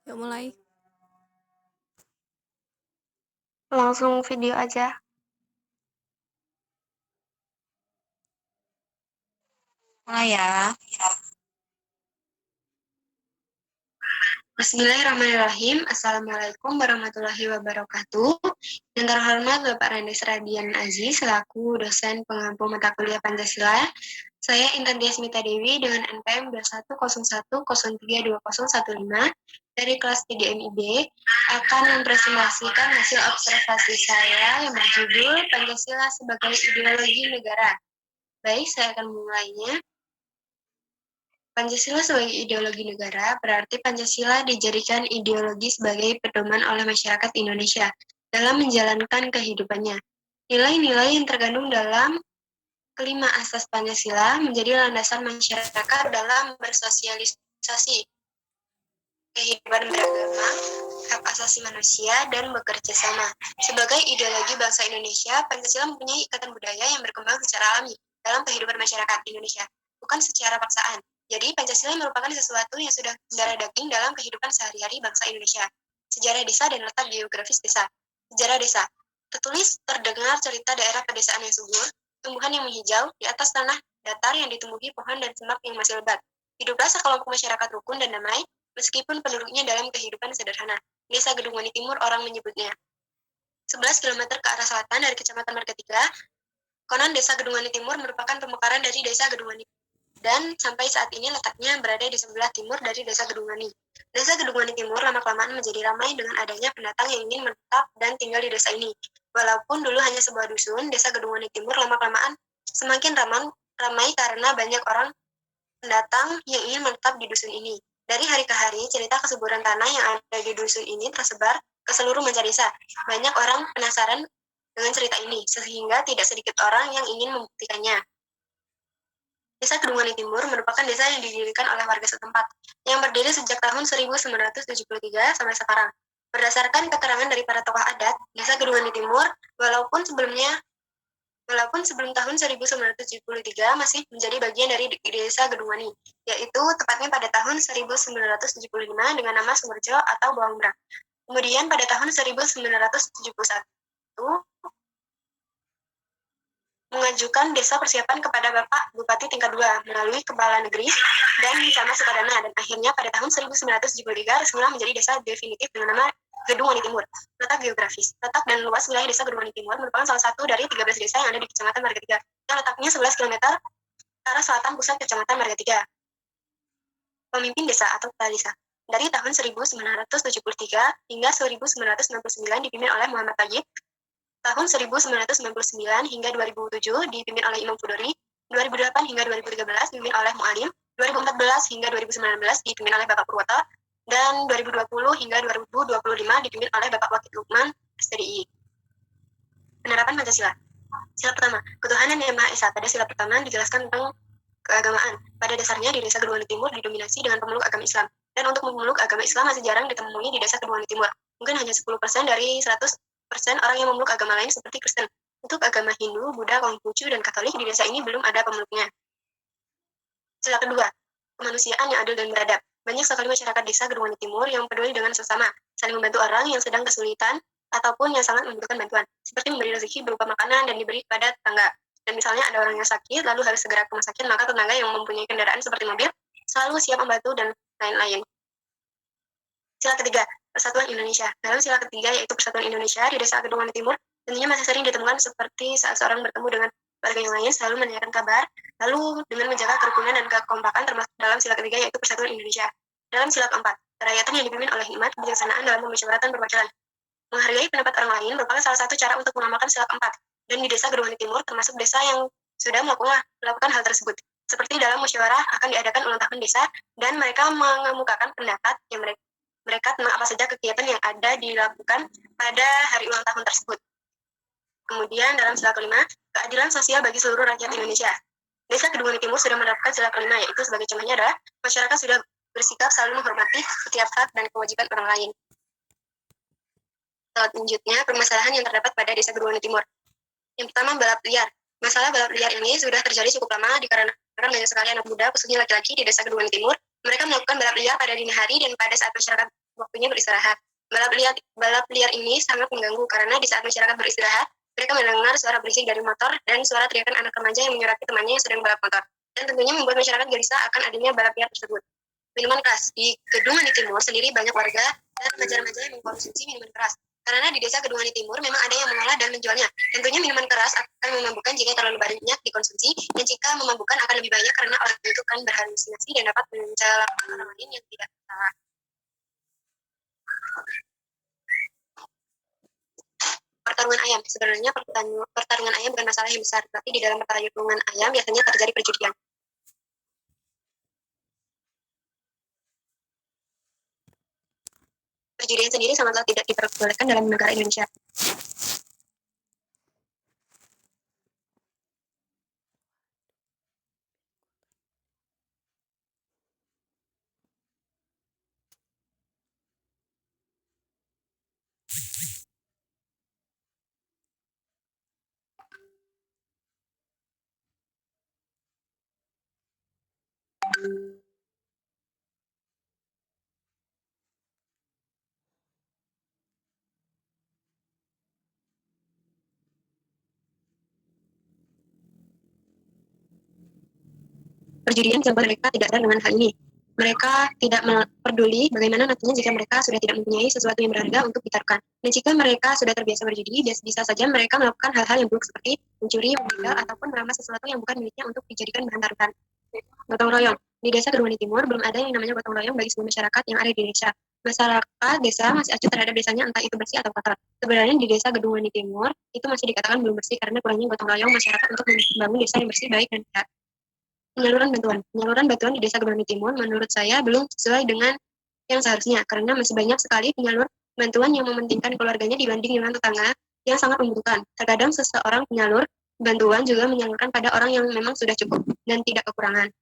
Yuk mulai. Langsung video aja. Mulai ya. Bismillahirrahmanirrahim. Assalamualaikum warahmatullahi wabarakatuh. Yang terhormat Bapak Randes Radian Aziz selaku dosen pengampu mata kuliah Pancasila. Saya Intan Diasmita Dewi dengan NPM 2101032015 dari kelas 3 MIB akan mempresentasikan hasil observasi saya yang berjudul Pancasila sebagai ideologi negara. Baik, saya akan memulainya. Pancasila sebagai ideologi negara berarti Pancasila dijadikan ideologi sebagai pedoman oleh masyarakat Indonesia dalam menjalankan kehidupannya. Nilai-nilai yang terkandung dalam kelima asas Pancasila menjadi landasan masyarakat dalam bersosialisasi, kehidupan beragama, hak asasi manusia, dan bekerja sama. Sebagai ideologi bangsa Indonesia, Pancasila mempunyai ikatan budaya yang berkembang secara alami dalam kehidupan masyarakat Indonesia, bukan secara paksaan. Jadi, Pancasila merupakan sesuatu yang sudah mendarah daging dalam kehidupan sehari-hari bangsa Indonesia. Sejarah desa dan letak geografis desa. Sejarah desa. Tertulis terdengar cerita daerah pedesaan yang subur, tumbuhan yang menghijau di atas tanah datar yang ditumbuhi pohon dan semak yang masih lebat. Hiduplah sekelompok masyarakat rukun dan damai, meskipun penduduknya dalam kehidupan sederhana. Desa Gedungwani Timur orang menyebutnya. 11 km ke arah selatan dari Kecamatan Margatika, konon Desa Gedungwani Timur merupakan pemekaran dari Desa Gedungwani dan sampai saat ini letaknya berada di sebelah timur dari Desa Gedungwani. Desa Gedungwani Timur lama-kelamaan menjadi ramai dengan adanya pendatang yang ingin menetap dan tinggal di desa ini. Walaupun dulu hanya sebuah dusun, Desa Gedungwani Timur lama-kelamaan semakin ramai karena banyak orang pendatang yang ingin menetap di dusun ini. Dari hari ke hari, cerita kesuburan tanah yang ada di dusun ini tersebar ke seluruh desa. Banyak orang penasaran dengan cerita ini, sehingga tidak sedikit orang yang ingin membuktikannya. Desa Kedungwani Timur merupakan desa yang didirikan oleh warga setempat, yang berdiri sejak tahun 1973 sampai sekarang. Berdasarkan keterangan dari para tokoh adat, Desa Kedungwani Timur, walaupun sebelum tahun 1973 masih menjadi bagian dari Desa Gedungwani, yaitu tepatnya pada tahun 1975 dengan nama Sumberjo atau Bawang Merah. Kemudian pada tahun 1971 mengajukan desa persiapan kepada Bapak Bupati tingkat 2 melalui Kepala Negeri dan Camat Sukadana, dan akhirnya pada tahun 1973 resmilah menjadi desa definitif dengan nama Gedungwani Timur. Letak geografis. Letak dan luas wilayah Desa Gedungwani Timur merupakan salah satu dari 13 desa yang ada di Kecamatan Margatika, yang letaknya 11 km ke arah selatan pusat Kecamatan Margatika. Pemimpin desa atau kepala desa. Dari tahun 1973 hingga 1999 dipimpin oleh Muhammad Tayyib. Tahun 1999 hingga 2007 dipimpin oleh Imam Fudori. 2008 hingga 2013 dipimpin oleh Mu'alim. 2014 hingga 2019 dipimpin oleh Bapak Purwoto. Dan 2020 hingga 2025 dipimpin oleh Bapak Wakil Lukman, STDI. Penerapan Pancasila. Sila pertama, ketuhanan yang Maha Esa. Pada sila pertama dijelaskan tentang keagamaan. Pada dasarnya di Desa Gedungwani Timur didominasi dengan pemeluk agama Islam. Dan untuk pemeluk agama Islam masih jarang ditemui di Desa Gedungwani Timur. Mungkin hanya 10% dari 100% orang yang memeluk agama lain seperti Kristen. Untuk agama Hindu, Buddha, Konghucu, dan Katolik di desa ini belum ada pemeluknya. Sila kedua, kemanusiaan yang adil dan beradab. Banyak sekali masyarakat Desa Gedungwani Timur yang peduli dengan sesama, saling membantu orang yang sedang kesulitan ataupun yang sangat membutuhkan bantuan, seperti memberi rezeki berupa makanan dan diberi kepada tetangga. Dan misalnya ada orang yang sakit, lalu harus segera ke rumah sakit, maka tetangga yang mempunyai kendaraan seperti mobil selalu siap membantu dan lain-lain. Sila ketiga, Persatuan Indonesia. Dalam sila ketiga, yaitu Persatuan Indonesia, di Desa Gedungwani Timur, tentunya masih sering ditemukan seperti saat seorang bertemu dengan warga yang lain, selalu menanyakan kabar, lalu dengan menjaga kerukunan dan kekompakan termasuk dalam sila ketiga, yaitu Persatuan Indonesia. Dalam sila keempat, kerakyatan yang dipimpin oleh hikmat, kebijaksanaan dalam pemusyawaratan perwakilan. Menghargai pendapat orang lain merupakan salah satu cara untuk mengamalkan sila keempat. Dan di Desa Gedungwani Timur termasuk desa yang sudah melakukan hal tersebut. Seperti dalam musyawarah akan diadakan ulang tahun desa, dan mereka mengemukakan pendapat yang mereka tentang apa saja kegiatan yang ada dilakukan pada hari ulang tahun tersebut. Kemudian dalam sila kelima, keadilan sosial bagi seluruh rakyat Indonesia. Desa Gedungwani Timur sudah menerapkan sila kelima, yaitu sebagai contohnya adalah masyarakat sudah bersikap selalu menghormati setiap hak dan kewajiban orang lain. Selanjutnya, permasalahan yang terdapat pada Desa Gedungwani Timur. Yang pertama, balap liar. Masalah balap liar ini sudah terjadi cukup lama dikarenakan banyak sekali anak muda, khususnya laki-laki di Desa Gedungwani Timur. Mereka melakukan balap liar pada dini hari dan pada saat masyarakat waktunya beristirahat. Balap liar ini sangat mengganggu karena di saat masyarakat beristirahat, mereka mendengar suara berisik dari motor dan suara teriakan anak remaja yang menyurati temannya yang sedang balap motor. Dan tentunya membuat masyarakat gelisah akan adanya balap liar tersebut. Minuman keras. Di Kedungani Timur sendiri banyak warga dan remaja-remaja yang mengkonsumsi minuman keras. Karena di desa Kedungani Timur memang ada yang mengolah dan menjualnya. Tentunya minuman keras akan memabukkan jika terlalu banyak dikonsumsi, dan jika memabukkan akan lebih banyak karena orang itu kan berhalusinasi dan dapat mencelakakan orang lain yang tidak salah. Pertarungan ayam. Sebenarnya pertarungan ayam bukan masalah yang besar, tapi di dalam pertarungan ayam biasanya terjadi perjudian. Perjudian sendiri sangatlah tidak diperbolehkan dalam negara Indonesia. Perjudian yang mereka tidak sadar dengan hal ini. Mereka tidak peduli bagaimana nantinya jika mereka sudah tidak mempunyai sesuatu yang berharga untuk ditaruhkan. Dan jika mereka sudah terbiasa berjudi, bisa saja mereka melakukan hal-hal yang buruk seperti mencuri, membegal, ataupun merampas sesuatu yang bukan miliknya untuk dijadikan bahan taruhan. Gotong royong. Di desa Kedungani Timur belum ada yang namanya gotong royong bagi seluruh masyarakat yang ada di desa. Masyarakat desa masih acuh terhadap desanya entah itu bersih atau kotor. Sebenarnya di desa Kedungani Timur itu masih dikatakan belum bersih karena kurangnya gotong royong masyarakat untuk membangun desa yang bersih, baik dan sehat. Penyaluran bantuan di desa Kedungani Timur menurut saya belum sesuai dengan yang seharusnya, karena masih banyak sekali penyalur bantuan yang mementingkan keluarganya dibanding dengan tetangga yang sangat membutuhkan. Terkadang seseorang penyalur bantuan juga menyalurkan pada orang yang memang sudah cukup dan tidak kekurangan.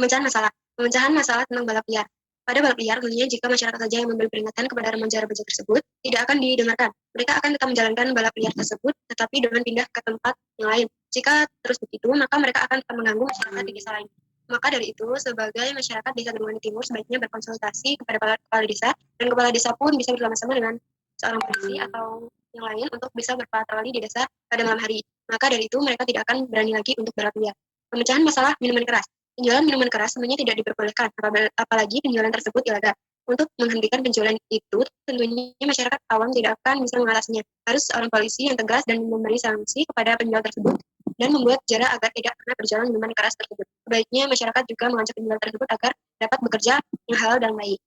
Pemecahan masalah tentang balap liar. Pada balap liar, tentunya jika masyarakat saja yang memberi peringatan kepada remaja-remaja tersebut, tidak akan didengarkan. Mereka akan tetap menjalankan balap liar tersebut, tetapi dengan pindah ke tempat yang lain. Jika terus begitu, maka mereka akan tetap mengganggu masyarakat di desa lain. Maka dari itu, sebagai masyarakat desa Kedungani Timur, sebaiknya berkonsultasi kepada kepala desa, dan kepala desa pun bisa bersama-sama dengan seorang polisi atau yang lain untuk bisa berpatroli di desa pada malam hari. Maka dari itu, mereka tidak akan berani lagi untuk balap liar. Pemecahan masalah minuman keras. Penjualan minuman keras sebenarnya tidak diperbolehkan, apalagi penjualan tersebut ilegal. Untuk menghentikan penjualan itu, tentunya masyarakat awam tidak akan bisa mengatasinya. Harus seorang polisi yang tegas dan memberi sanksi kepada penjual tersebut dan membuat jarak agar tidak pernah berjualan minuman keras tersebut. Sebaiknya masyarakat juga mengajak penjual tersebut agar dapat bekerja yang halal dan baik.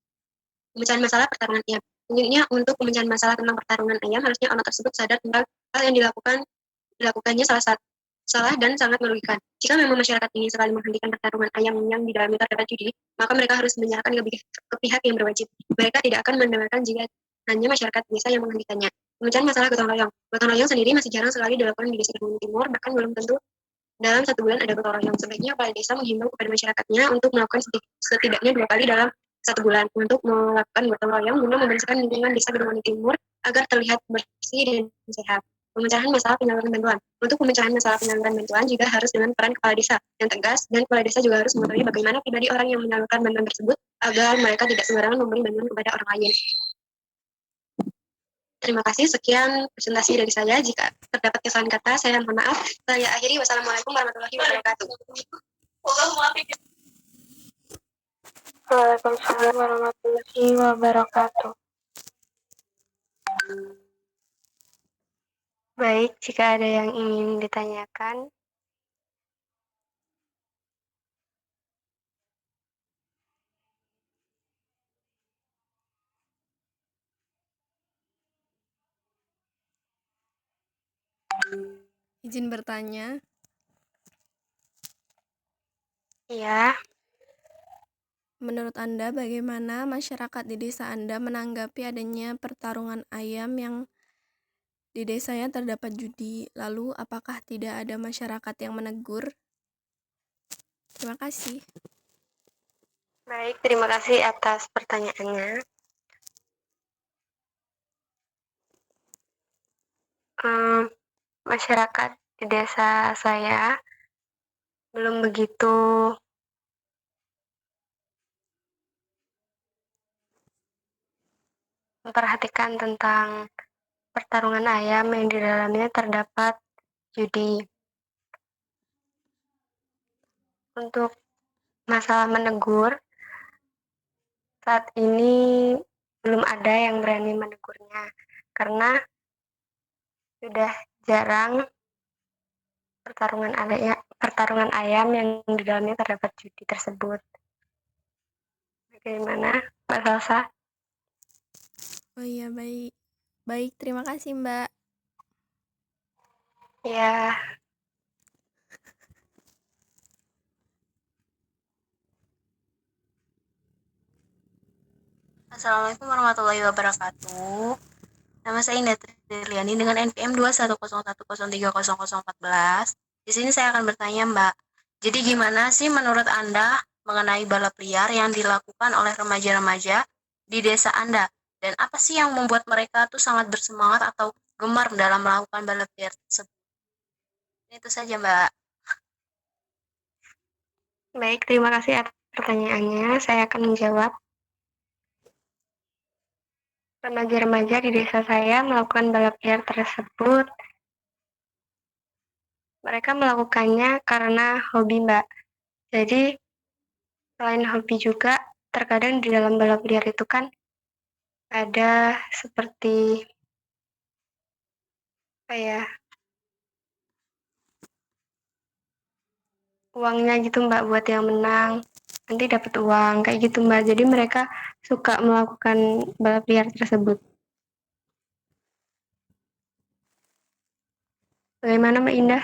Pemecahan masalah pertarungan ayam. Tentunya untuk pemecahan masalah tentang pertarungan ayam, harusnya orang tersebut sadar tentang hal yang dilakukannya salah dan sangat merugikan. Jika memang masyarakat ingin sekali menghentikan pertarungan ayam yang di dalamnya terdapat judi, maka mereka harus menyerahkan ke pihak yang berwajib. Mereka tidak akan mendengarkan jika hanya masyarakat desa yang menghentikannya. Pemecahan masalah gotong royong. Gotong royong sendiri masih jarang sekali dilakukan di desa Kedungani Timur, bahkan belum tentu dalam 1 bulan ada gotong royong. Sebaiknya kepala desa menghimbau kepada masyarakatnya untuk melakukan setidaknya 2 kali dalam 1 bulan untuk melakukan gotong royong guna membersihkan lingkungan desa Kedungani Timur agar terlihat bersih dan sehat. Pemecahan masalah penyaluran bantuan. Untuk pemecahan masalah penyaluran bantuan juga harus dengan peran kepala desa yang tegas, dan kepala desa juga harus mengetahui bagaimana pribadi orang yang menyalurkan bantuan tersebut agar mereka tidak sembarangan memberi bantuan kepada orang lain. Terima kasih, sekian presentasi dari saya. Jika terdapat kesalahan kata, saya mohon maaf. Saya akhiri. Wassalamualaikum warahmatullahi wabarakatuh. Waalaikumsalam warahmatullahi wabarakatuh. Baik, jika ada yang ingin ditanyakan. Izin bertanya. Ya. Menurut Anda, bagaimana masyarakat di desa Anda menanggapi adanya pertarungan ayam yang di desanya terdapat judi? Lalu, apakah tidak ada masyarakat yang menegur? Terima kasih. Baik, terima kasih atas pertanyaannya. Masyarakat di desa saya belum begitu memperhatikan tentang pertarungan ayam yang di dalamnya terdapat judi. Untuk masalah menegur, saat ini belum ada yang berani menegurnya, karena sudah jarang pertarungan ayam yang di dalamnya terdapat judi tersebut. Bagaimana, Mbak Salsa? Oh iya, baik. Baik, terima kasih, Mbak. Ya, Assalamualaikum warahmatullahi wabarakatuh. Nama saya Indah Triliani dengan NPM 210103014. Di sini saya akan bertanya, Mbak. Jadi gimana sih menurut Anda mengenai balap liar yang dilakukan oleh remaja-remaja di desa Anda? Dan apa sih yang membuat mereka tuh sangat bersemangat atau gemar dalam melakukan balap liar tersebut? Itu saja, Mbak. baik, terima kasih atas pertanyaannya. Saya akan menjawab. Remaja-remaja di desa saya melakukan balap liar tersebut. Mereka melakukannya karena hobi, Mbak. Jadi, selain hobi juga, terkadang di dalam balap liar itu kan ada seperti apa ya, uangnya gitu Mbak buat yang menang. Nanti dapat uang kayak gitu Mbak. Jadi mereka suka melakukan balap liar tersebut. Bagaimana Mbak Indah?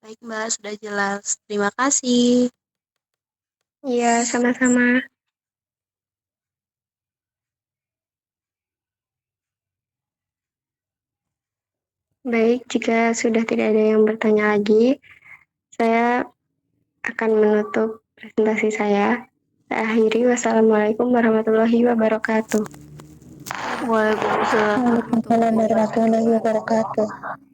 Baik, Mbak, sudah jelas. Terima kasih. Iya, sama-sama. Baik, jika sudah tidak ada yang bertanya lagi, saya akan menutup presentasi saya. Saya akhiri. Wassalamualaikum warahmatullahi wabarakatuh. Waalaikumsalam warahmatullahi wabarakatuh. Wabarakatuh.